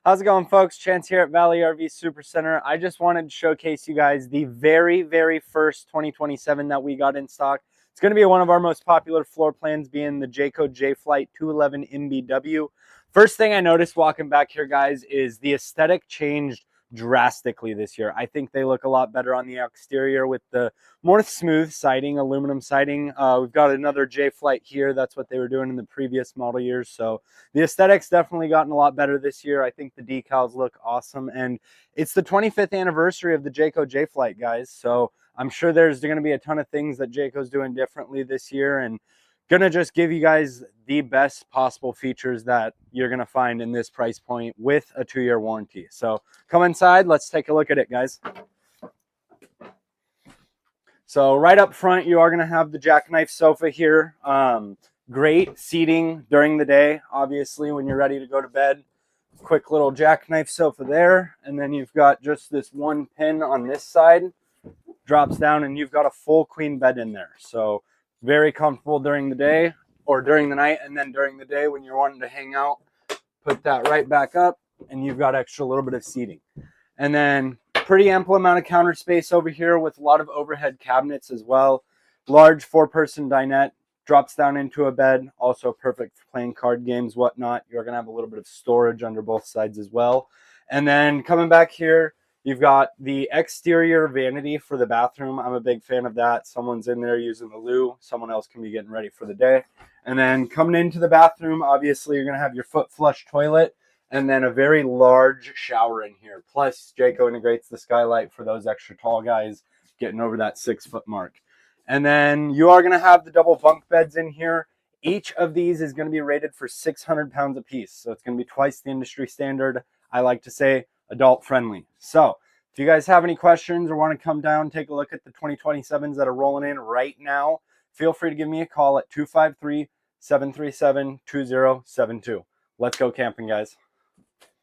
How's it going, folks? Chance here at Valley RV Supercenter. I just wanted to showcase you guys the very first 2027 that we got in stock. It's going to be one of our most popular floor plans, being the Jayco Jay Flight 211 MBW. First thing I noticed walking back here, guys, is the aesthetic changed drastically this year. I think they look a lot better on the exterior with the more smooth siding, aluminum siding. We've got another Jay Flight here. That's what they were doing in the previous model years. So the aesthetics definitely gotten a lot better this year. I think the decals look awesome, and it's the 25th anniversary of the Jayco Jay Flight, guys. So I'm sure there's going to be a ton of things that Jayco's doing differently this year, and gonna just give you guys the best possible features that you're gonna find in this price point with a 2-year warranty. So come inside, let's take a look at it, guys. So right up front, you are gonna have the jackknife sofa here. Great seating during the day, obviously, when you're ready to go to bed. Quick little jackknife sofa there, and then you've got just this one pin on this side, drops down, and you've got a full queen bed in there. So very comfortable during the day or during the night, and then during the day when you're wanting to hang out, put that right back up, and you've got extra little bit of seating. And then pretty ample amount of counter space over here with a lot of overhead cabinets as well. Large 4-person dinette, drops down into a bed, also perfect for playing card games, whatnot. You're gonna have a little bit of storage under both sides as well. And then coming back here, you've got the exterior vanity for the bathroom. I'm a big fan of that. Someone's in there using the loo. Someone else can be getting ready for the day. And then coming into the bathroom, obviously you're going to have your foot flush toilet and then a very large shower in here. Plus, Jayco integrates the skylight for those extra tall guys getting over that 6-foot mark. And then you are going to have the double bunk beds in here. Each of these is going to be rated for 600 pounds apiece. So it's going to be twice the industry standard. I like to say adult friendly. So if you guys have any questions or want to come down, take a look at the 2027s that are rolling in right now, feel free to give me a call at 253-737-2072. Let's go camping, guys.